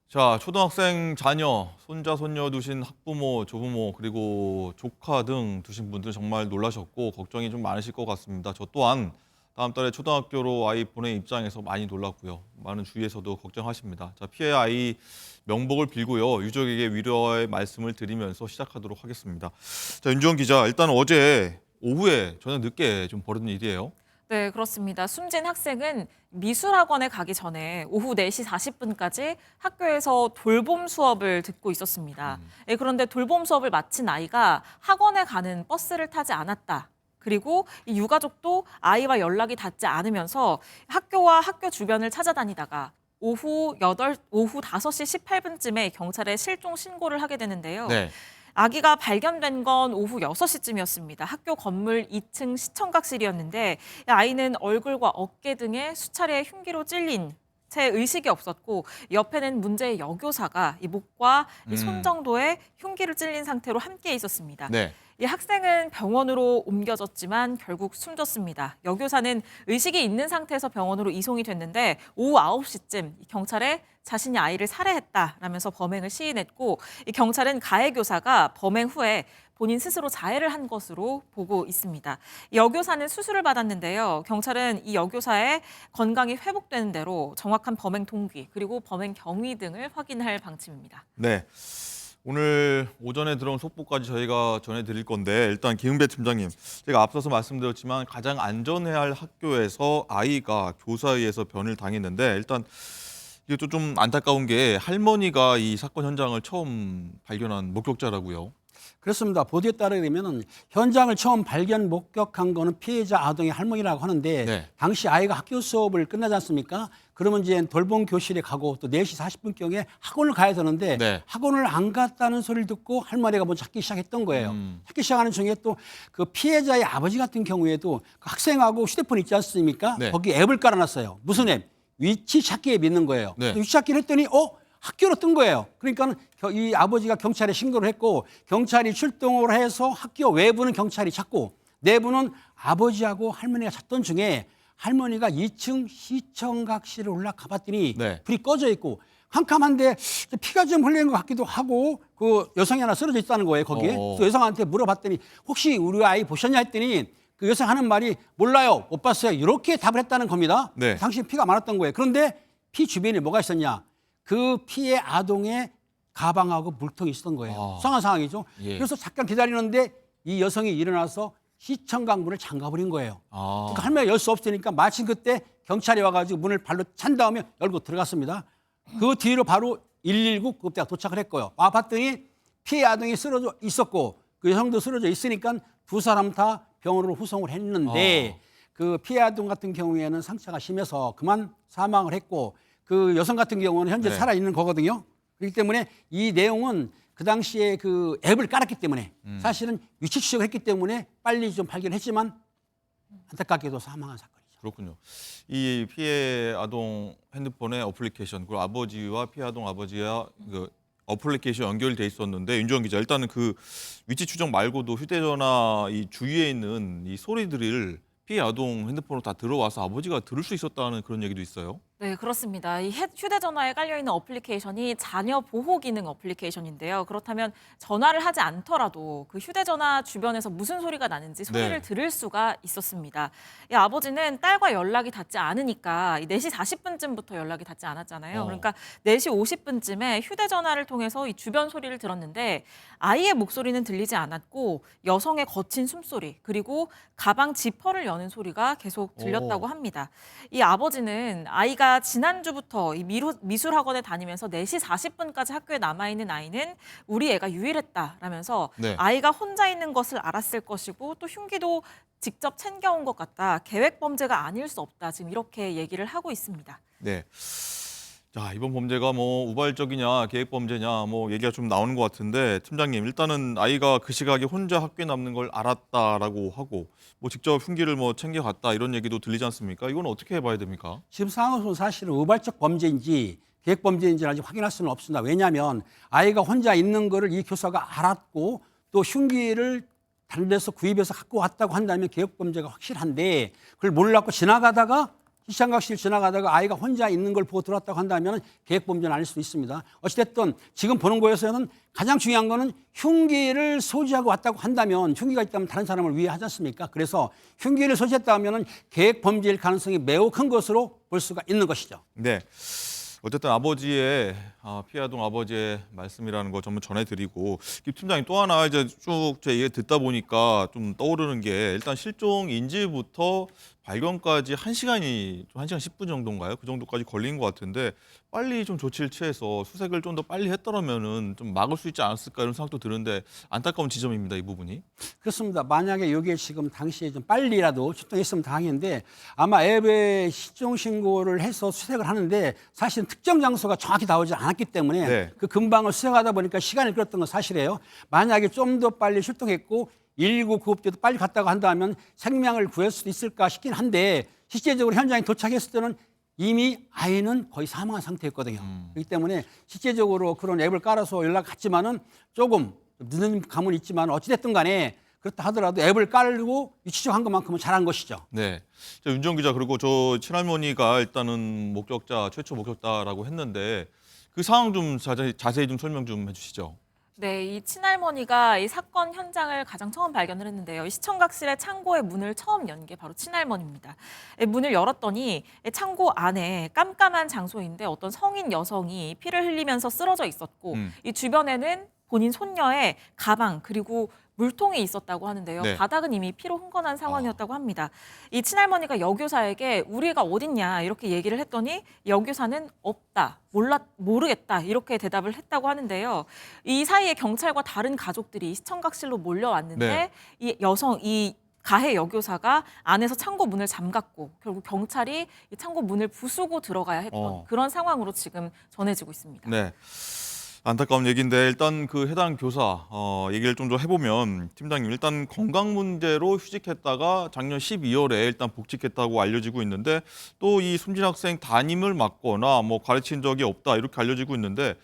자, 초등학생 자녀, 손자, 손녀 두신 학부모, 조부모, 그리고 조카 등 두신 분들 정말 놀라셨고 걱정이 좀 많으실 것 같습니다. 저 또한 다음 달에 초등학교로 아이 보낼 입장에서 많이 놀랐고요. 많은 주위에서도 걱정하십니다. 자, 피해 아이 명복을 빌고요. 유족에게 위로의 말씀을 드리면서 시작하도록 하겠습니다. 자, 윤주원 기자, 일단 어제 오후에 저녁 늦게 좀 벌어진 일이에요. 네, 그렇습니다. 숨진 학생은 미술학원에 가기 전에 오후 4시 40분까지 학교에서 돌봄 수업을 듣고 있었습니다. 그런데 돌봄 수업을 마친 아이가 학원에 가는 버스를 타지 않았다. 그리고 이 유가족도 아이와 연락이 닿지 않으면서 학교와 학교 주변을 찾아다니다가 오후 5시 18분쯤에 경찰에 실종 신고를 하게 되는데요. 네. 아기가 발견된 건 오후 6시쯤이었습니다. 학교 건물 2층 시청각실이었는데 아이는 얼굴과 어깨 등에 수차례 흉기로 찔린 채 의식이 없었고 옆에는 문제의 여교사가 이 목과 이 손 정도의 흉기를 찔린 상태로 함께 있었습니다. 네. 이 학생은 병원으로 옮겨졌지만 결국 숨졌습니다. 여교사는 의식이 있는 상태에서 병원으로 이송이 됐는데 오후 9시쯤 경찰에 자신이 아이를 살해했다라면서 범행을 시인했고 이 경찰은 가해 교사가 범행 후에 본인 스스로 자해를 한 것으로 보고 있습니다. 여교사는 수술을 받았는데요. 경찰은 이 여교사의 건강이 회복되는 대로 정확한 범행 동기 그리고 범행 경위 등을 확인할 방침입니다. 네. 오늘 오전에 들어온 속보까지 저희가 전해드릴 건데 일단 김은배 팀장님, 제가 앞서서 말씀드렸지만 가장 안전해야 할 학교에서 아이가 교사에 의해서 변을 당했는데 일단 이게 좀 안타까운 게 할머니가 이 사건 현장을 처음 발견한 목격자라고요. 그렇습니다. 보도에 따르면 현장을 처음 발견 목격한 거는 피해자 아동의 할머니라고 하는데 네. 당시 아이가 학교 수업을 끝나지 않습니까? 그러면 이제 돌봄 교실에 가고 또 4시 40분경에 학원을 가야 되는데 네. 학원을 안 갔다는 소리를 듣고 할머니가 먼저 찾기 시작했던 거예요. 찾기 시작하는 중에 또 그 피해자의 아버지 같은 경우에도 그 학생하고 휴대폰 있지 않습니까? 네. 거기 앱을 깔아놨어요. 무슨 앱? 위치 찾기 앱 있는 거예요. 네. 위치 찾기를 했더니 학교로 뜬 거예요. 그러니까 이 아버지가 경찰에 신고를 했고 경찰이 출동을 해서 학교 외부는 경찰이 찾고 내부는 아버지하고 할머니가 찾던 중에 할머니가 2층 시청각실에 올라가 봤더니 네. 불이 꺼져 있고 캄캄한데 피가 좀 흘리는 것 같기도 하고 그 여성이 하나 쓰러져 있다는 거예요. 거기에. 그래서 여성한테 물어봤더니 혹시 우리 아이 보셨냐 했더니 그 여성 하는 말이 몰라요. 못 봤어요. 이렇게 답을 했다는 겁니다. 네. 당신 피가 많았던 거예요. 그런데 피 주변에 뭐가 있었냐. 그 피해 아동의 가방하고 물통이 있었던 거예요. 수상한 상황이죠. 예. 그래서 잠깐 기다리는데 이 여성이 일어나서 시청각 문을 잠가버린 거예요. 그러니까 할머니가 열 수 없으니까 마침 그때 경찰이 와가지고 문을 발로 찬 다음에 열고 들어갔습니다. 그 뒤로 바로 119 급대가 도착을 했고요. 와 봤더니 피해 아동이 쓰러져 있었고 그 여성도 쓰러져 있으니까 두 사람 다 병원으로 후송을 했는데 그 피해 아동 같은 경우에는 상처가 심해서 그만 사망을 했고 그 여성 같은 경우는 현재 네. 살아있는 거거든요. 그렇기 때문에 이 내용은 그 당시에 그 앱을 깔았기 때문에 사실은 위치 추적을 했기 때문에 빨리 좀 발견했지만 안타깝게도 사망한 사건이죠. 그렇군요. 이 피해 아동 핸드폰의 어플리케이션, 그리고 아버지와 피해 아동 아버지와 그 어플리케이션 연결돼 있었는데 윤주원 기자, 일단은 그 위치 추적 말고도 휴대전화 이 주위에 있는 이 소리들을 피해 아동 핸드폰으로 다 들어와서 아버지가 들을 수 있었다는 그런 얘기도 있어요. 네, 그렇습니다. 이 휴대전화에 깔려있는 어플리케이션이 자녀 보호 기능 어플리케이션인데요. 그렇다면 전화를 하지 않더라도 그 휴대전화 주변에서 무슨 소리가 나는지 소리를 네. 들을 수가 있었습니다. 이 아버지는 딸과 연락이 닿지 않으니까 4시 40분쯤부터 연락이 닿지 않았잖아요. 그러니까 4시 50분쯤에 휴대전화를 통해서 이 주변 소리를 들었는데 아이의 목소리는 들리지 않았고 여성의 거친 숨소리 그리고 가방 지퍼를 여는 소리가 계속 들렸다고 합니다. 이 아버지는 아이가 지난주부터 이 미술 학원에 다니면서 4시 40분까지 학교에 남아있는 아이는 우리 애가 유일했다라면서 네. 아이가 혼자 있는 것을 알았을 것이고 또 흉기도 직접 챙겨온 것 같다. 계획 범죄가 아닐 수 없다. 지금 이렇게 얘기를 하고 있습니다. 네. 자, 이번 범죄가 뭐 우발적이냐, 계획 범죄냐, 뭐 얘기가 좀 나오는 것 같은데 팀장님, 일단은 아이가 그 시각에 혼자 학교에 남는 걸 알았다라고 하고 뭐 직접 흉기를 뭐 챙겨갔다 이런 얘기도 들리지 않습니까? 이건 어떻게 해봐야 됩니까? 지금 상황은 사실은 우발적 범죄인지 계획 범죄인지는 아직 확인할 수는 없습니다. 왜냐하면 아이가 혼자 있는 거를 이 교사가 알았고 또 흉기를 다른 데서 구입해서 갖고 왔다고 한다면 계획 범죄가 확실한데 그걸 몰랐고 지나가다가 시청각실 지나가다가 아이가 혼자 있는 걸 보고 들어왔다고 한다면 계획범죄는 아닐 수도 있습니다. 어찌됐든 지금 보는 거에서는 가장 중요한 거는 흉기를 소지하고 왔다고 한다면 흉기가 있다면 다른 사람을 위해하지 않습니까? 그래서 흉기를 소지했다 하면 계획범죄일 가능성이 매우 큰 것으로 볼 수가 있는 것이죠. 네. 어쨌든 아버지의 피해아동 아버지의 말씀이라는 거 전부 전해드리고 김 팀장님 또 하나 이제 쭉 제 얘기 듣다 보니까 좀 떠오르는 게 일단 실종 인지부터 발견까지 1시간이 좀 1시간 10분 정도인가요? 그 정도까지 걸린 것 같은데 빨리 좀 조치를 취해서 수색을 좀 더 빨리 했더라면은 좀 막을 수 있지 않았을까 이런 생각도 드는데 안타까운 지점입니다, 이 부분이. 그렇습니다. 만약에 이게 지금 당시에 좀 빨리라도 출동했으면 다행인데 아마 앱에 실종 신고를 해서 수색을 하는데 사실은 특정 장소가 정확히 나오지 않았기 때문에 네. 그 근방을 수색하다 보니까 시간이 끌었던 건 사실이에요. 만약에 좀 더 빨리 출동했고 119 구급대도 빨리 갔다고 한다면 생명을 구할 수도 있을까 싶긴 한데 실제적으로 현장에 도착했을 때는 이미 아이는 거의 사망한 상태였거든요. 그렇기 때문에 실제적으로 그런 앱을 깔아서 연락했지만은 조금 늦은 감은 있지만 어찌됐든 간에 그렇다 하더라도 앱을 깔고 위치적한 것만큼은 잘한 것이죠. 네. 윤정 기자 그리고 저 친할머니가 일단은 목격자 최초 목격자라고 했는데 그 상황 좀 자세히 좀 설명 좀 해주시죠. 네, 이 친할머니가 이 사건 현장을 가장 처음 발견을 했는데요. 이 시청각실의 창고의 문을 처음 연 게 바로 친할머니입니다. 문을 열었더니 창고 안에 깜깜한 장소인데 어떤 성인 여성이 피를 흘리면서 쓰러져 있었고 이 주변에는 본인 손녀의 가방 그리고 물통이 있었다고 하는데요. 네. 바닥은 이미 피로 흥건한 상황이었다고 합니다. 이 친할머니가 여교사에게 우리가 어딨냐 이렇게 얘기를 했더니 여교사는 없다, 모르겠다 이렇게 대답을 했다고 하는데요. 이 사이에 경찰과 다른 가족들이 시청각실로 몰려왔는데 네. 이 가해 여교사가 안에서 창고 문을 잠갔고 결국 경찰이 이 창고 문을 부수고 들어가야 했던 그런 상황으로 지금 전해지고 있습니다. 네. 안타까운 얘기인데 일단 그 해당 교사 얘기를 좀 더 해보면 팀장님 일단 건강 문제로 휴직했다가 작년 12월에 일단 복직했다고 알려지고 있는데 또 이 숨진 학생 담임을 맡거나 뭐 가르친 적이 없다 이렇게 알려지고 있는데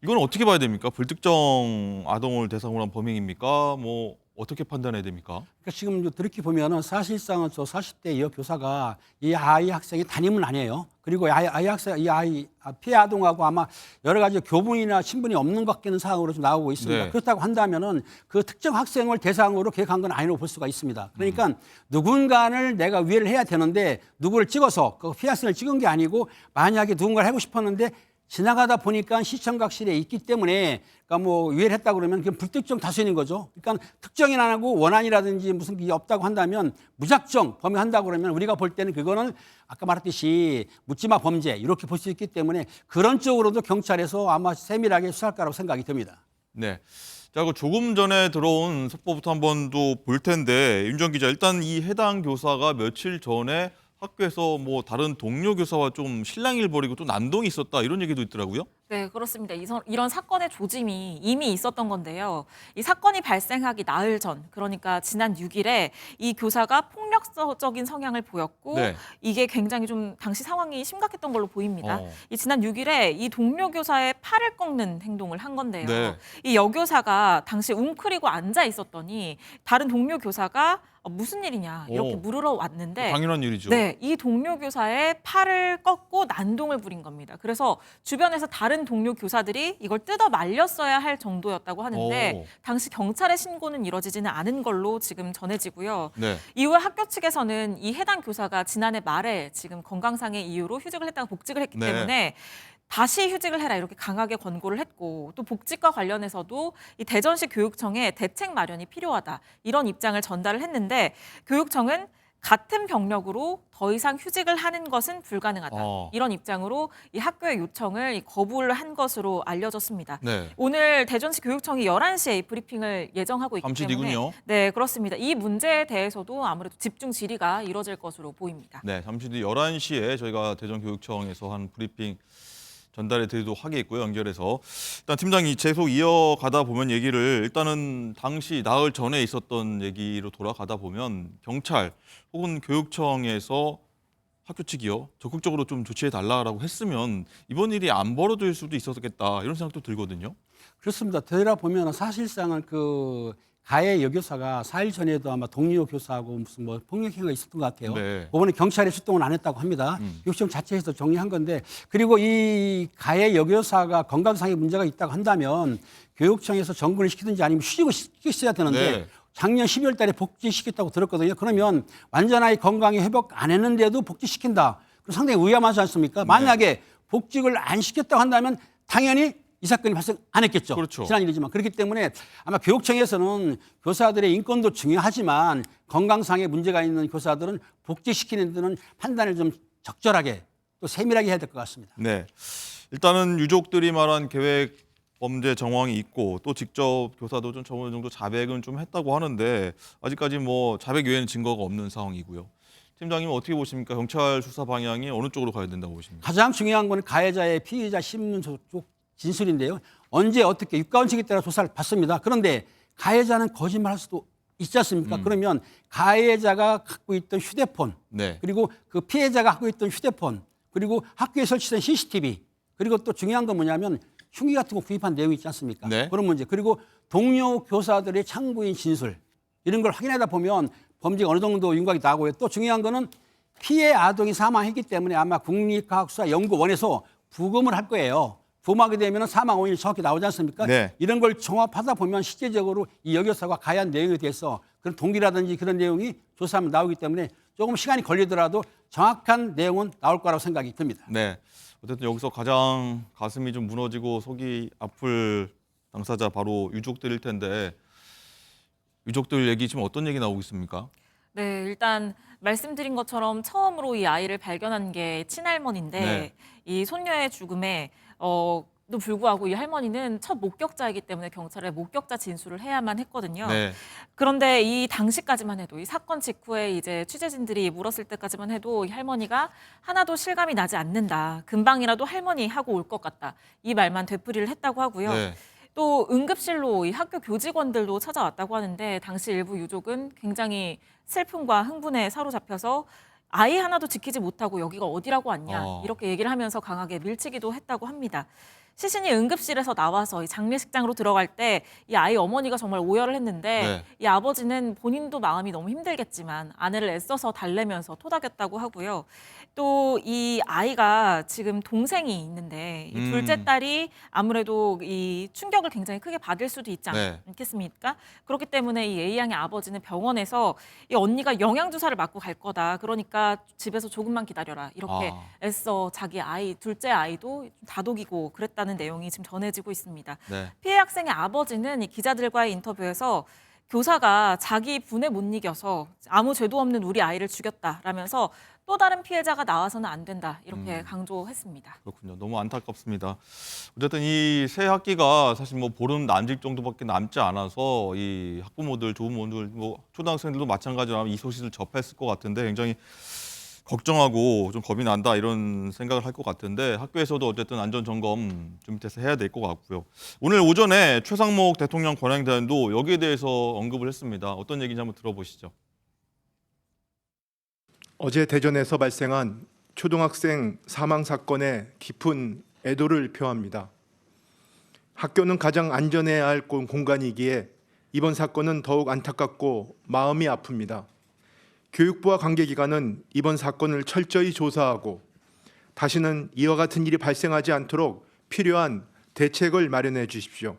이건 어떻게 봐야 됩니까? 불특정 아동을 대상으로 한 범행입니까? 뭐 어떻게 판단해야 됩니까? 그러니까 지금 이렇게 보면은 사실상은 저 40대 여교사가 이 아이 학생의 담임은 아니에요. 그리고 아이 학생, 이 아이 피해 아동하고 아마 여러 가지 교분이나 친분이 없는 것 같기는 상황으로 좀 나오고 있습니다. 네. 그렇다고 한다면은 그 특정 학생을 대상으로 계획한 건 아니라고 볼 수가 있습니다. 그러니까 누군가를 내가 위해를 해야 되는데 누구를 찍어서 그 피해 학생을 찍은 게 아니고 만약에 누군가를 하고 싶었는데 지나가다 보니까 시청각실에 있기 때문에 그러니까 뭐 위해를 했다 그러면 그건 불특정 다수인인 거죠. 그러니까 특정이 안 하고 원한이라든지 무슨 게 없다고 한다면 무작정 범행한다고 그러면 우리가 볼 때는 그거는 아까 말했듯이 묻지마 범죄 이렇게 볼 수 있기 때문에 그런 쪽으로도 경찰에서 아마 세밀하게 수사할 거라고 생각이 듭니다. 네. 자, 그 조금 전에 들어온 속보부터 한번 또 볼 텐데 윤정 기자 일단 이 해당 교사가 며칠 전에 학교에서 뭐 다른 동료 교사와 좀 실랑이를 벌이고 또 난동이 있었다 이런 얘기도 있더라고요. 네, 그렇습니다. 이런 사건의 조짐이 이미 있었던 건데요. 이 사건이 발생하기 나흘 전, 그러니까 지난 6일에 이 교사가 폭력적인 성향을 보였고 네. 이게 굉장히 좀 당시 상황이 심각했던 걸로 보입니다. 이 지난 6일에 이 동료 교사의 팔을 꺾는 행동을 한 건데요. 네. 이 여교사가 당시 웅크리고 앉아 있었더니 다른 동료 교사가 무슨 일이냐 이렇게 물으러 왔는데 당연한 일이죠. 네, 이 동료 교사의 팔을 꺾고 난동을 부린 겁니다. 그래서 주변에서 다른 동료 교사들이 이걸 뜯어 말렸어야 할 정도였다고 하는데 당시 경찰의 신고는 이뤄지지는 않은 걸로 지금 전해지고요. 네. 이후에 학교 측에서는 이 해당 교사가 지난해 말에 지금 건강상의 이유로 휴직을 했다가 복직을 했기 네. 때문에 다시 휴직을 해라 이렇게 강하게 권고를 했고 또 복직과 관련해서도 이 대전시 교육청에 대책 마련이 필요하다 이런 입장을 전달을 했는데 교육청은 같은 병력으로 더 이상 휴직을 하는 것은 불가능하다. 이런 입장으로 이 학교의 요청을 거부를 한 것으로 알려졌습니다. 네. 오늘 대전시 교육청이 11시에 이 브리핑을 예정하고 있기 잠시뒤군요. 때문에 네, 그렇습니다. 이 문제에 대해서도 아무래도 집중 질의가 이뤄질 것으로 보입니다. 네, 잠시 뒤 11시에 저희가 대전교육청에서 한 브리핑 전달해 드리도록 하겠고요. 연결해서 일단 팀장이 계속 이어가다 보면 얘기를 일단은 당시 나흘 전에 있었던 얘기로 돌아가다 보면 경찰 혹은 교육청에서 학교 측이요 적극적으로 좀 조치해 달라고 했으면 이번 일이 안 벌어질 수도 있었겠다 이런 생각도 들거든요. 그렇습니다. 되돌아보면 사실상은 그 가해 여교사가 4일 전에도 아마 동료 교사하고 무슨 뭐 폭력 행위가 있었던 것 같아요. 네. 그거는 경찰에 출동을 안 했다고 합니다. 요청 자체에서 정리한 건데 그리고 이 가해 여교사가 건강상의 문제가 있다고 한다면 교육청에서 정근을 시키든지 아니면 휴직을 시켰어야 되는데 네. 작년 12월 달에 복지시켰다고 들었거든요. 그러면 완전하게 건강이 회복 안 했는데도 복지시킨다. 그럼 상당히 위험하지 않습니까? 만약에 복직을 안 시켰다고 한다면 당연히 이 사건이 발생 안 했겠죠. 그렇죠. 지난 일이지만. 그렇기 때문에 아마 교육청에서는 교사들의 인권도 중요하지만 건강상의 문제가 있는 교사들은 복직시키는 데는 판단을 좀 적절하게 또 세밀하게 해야 될 것 같습니다. 네. 일단은 유족들이 말한 계획 범죄 정황이 있고 또 직접 교사도 좀 어느 정도 자백은 좀 했다고 하는데 아직까지 뭐 자백 외에는 증거가 없는 상황이고요. 팀장님 어떻게 보십니까? 경찰 수사 방향이 어느 쪽으로 가야 된다고 보십니까? 가장 중요한 건 가해자의 피의자 신문 쪽 진술인데요. 언제 어떻게 육가원칙에 따라 조사를 받습니다. 그런데 가해자는 거짓말할 수도 있지 않습니까? 그러면 가해자가 갖고 있던 휴대폰 네. 그리고 그 피해자가 갖고 있던 휴대폰 그리고 학교에 설치된 CCTV 그리고 또 중요한 건 뭐냐면 흉기 같은 거 구입한 내용이 있지 않습니까? 네. 그런 문제 그리고 동료 교사들의 참고인 진술 이런 걸 확인하다 보면 범죄가 어느 정도 윤곽이 나고요. 또 중요한 거는 피해 아동이 사망했기 때문에 아마 국립과학수사연구원에서 부검을 할 거예요. 부검하게 되면 사망 원인이 정확히 나오지 않습니까? 네. 이런 걸 종합하다 보면 실제적으로 이 여교사가 가해한 내용에 대해서 그런 동기라든지 그런 내용이 조사하면 나오기 때문에 조금 시간이 걸리더라도 정확한 내용은 나올 거라고 생각이 듭니다. 네. 어쨌든 여기서 가장 가슴이 좀 무너지고 속이 아플 당사자 바로 유족들일 텐데 유족들 얘기 지금 어떤 얘기 나오고 있습니까? 네, 일단 말씀드린 것처럼 처음으로 이 아이를 발견한 게 친할머니인데 네. 이 손녀의 죽음에 도 불구하고 이 할머니는 첫 목격자이기 때문에 경찰에 목격자 진술을 해야만 했거든요. 네. 그런데 이 당시까지만 해도 이 사건 직후에 이제 취재진들이 물었을 때까지만 해도 이 할머니가 하나도 실감이 나지 않는다. 금방이라도 할머니 하고 올 것 같다. 이 말만 되풀이를 했다고 하고요. 네. 또 응급실로 이 학교 교직원들도 찾아왔다고 하는데 당시 일부 유족은 굉장히 슬픔과 흥분에 사로잡혀서 아이 하나도 지키지 못하고 여기가 어디라고 왔냐 이렇게 얘기를 하면서 강하게 밀치기도 했다고 합니다. 시신이 응급실에서 나와서 이 장례식장으로 들어갈 때 이 아이 어머니가 정말 오열을 했는데 네. 이 아버지는 본인도 마음이 너무 힘들겠지만 아내를 애써서 달래면서 토닥였다고 하고요. 또 이 아이가 지금 동생이 있는데 이 둘째 딸이 아무래도 이 충격을 굉장히 크게 받을 수도 있지 네. 않겠습니까? 그렇기 때문에 이 A 양의 아버지는 병원에서 이 언니가 영양주사를 맞고 갈 거다. 그러니까 집에서 조금만 기다려라. 이렇게 애써 자기 아이, 둘째 아이도 다독이고 그랬다는 내용이 지금 전해지고 있습니다. 네. 피해 학생의 아버지는 이 기자들과의 인터뷰에서 교사가 자기 분에 못 이겨서 아무 죄도 없는 우리 아이를 죽였다라면서 또 다른 피해자가 나와서는 안 된다 이렇게 강조했습니다. 그렇군요. 너무 안타깝습니다. 어쨌든 이 새 학기가 사실 뭐 보름 남짓 정도밖에 남지 않아서 이 학부모들, 조부모들, 뭐 초등학생들도 마찬가지로 이 소식을 접했을 것 같은데 굉장히 걱정하고 좀 겁이 난다 이런 생각을 할 것 같은데 학교에서도 어쨌든 안전 점검 좀 밑에서 해야 될 것 같고요. 오늘 오전에 최상목 대통령 권한대행도 여기에 대해서 언급을 했습니다. 어떤 얘기인지 한번 들어보시죠. 어제 대전에서 발생한 초등학생 사망 사건에 깊은 애도를 표합니다. 학교는 가장 안전해야 할 공간이기에 이번 사건은 더욱 안타깝고 마음이 아픕니다. 교육부와 관계기관은 이번 사건을 철저히 조사하고 다시는 이와 같은 일이 발생하지 않도록 필요한 대책을 마련해 주십시오.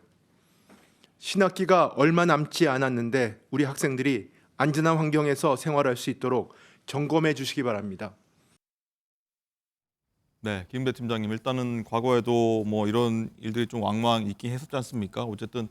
신학기가 얼마 남지 않았는데 우리 학생들이 안전한 환경에서 생활할 수 있도록 점검해 주시기 바랍니다. 네, 김배 팀장님 일단은 과거에도 뭐 이런 일들이 좀 왕왕 있긴 했었지 않습니까? 어쨌든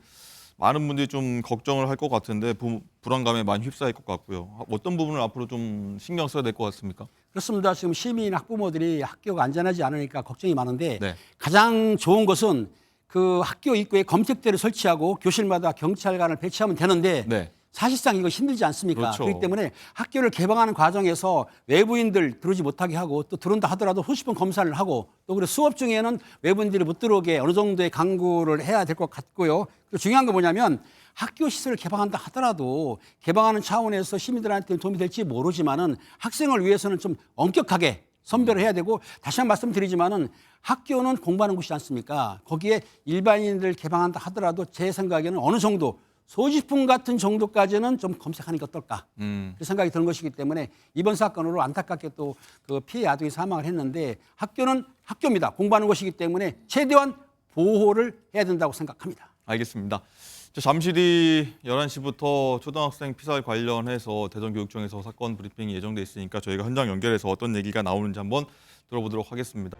많은 분들이 좀 걱정을 할 것 같은데 불안감에 많이 휩싸일 것 같고요. 어떤 부분을 앞으로 좀 신경 써야 될 것 같습니까? 그렇습니다. 지금 시민 학부모들이 학교가 안전하지 않으니까 걱정이 많은데 네. 가장 좋은 것은 그 학교 입구에 검색대를 설치하고 교실마다 경찰관을 배치하면 되는데 네. 사실상 이거 힘들지 않습니까? 그렇죠. 그렇기 때문에 학교를 개방하는 과정에서 외부인들 들어오지 못하게 하고 또 들어온다 하더라도 수십 번 검사를 하고 또 그리고 수업 중에는 외부인들이 못 들어오게 어느 정도의 강구를 해야 될 것 같고요. 또 중요한 건 뭐냐면 학교 시설을 개방한다 하더라도 개방하는 차원에서 시민들한테 도움이 될지 모르지만은 학생을 위해서는 좀 엄격하게 선별을 해야 되고 다시 한 번 말씀드리지만은 학교는 공부하는 곳이지 않습니까? 거기에 일반인들 개방한다 하더라도 제 생각에는 어느 정도 소지품 같은 정도까지는 좀 검색하는 게 어떨까 음. 그 생각이 드는 것이기 때문에 이번 사건으로 안타깝게 또 그 피해 아동이 사망을 했는데 학교는 학교입니다. 공부하는 곳이기 때문에 최대한 보호를 해야 된다고 생각합니다. 알겠습니다. 잠시 뒤 11시부터 초등학생 피살 관련해서 대전교육청에서 사건 브리핑이 예정돼 있으니까 저희가 현장 연결해서 어떤 얘기가 나오는지 한번 들어보도록 하겠습니다.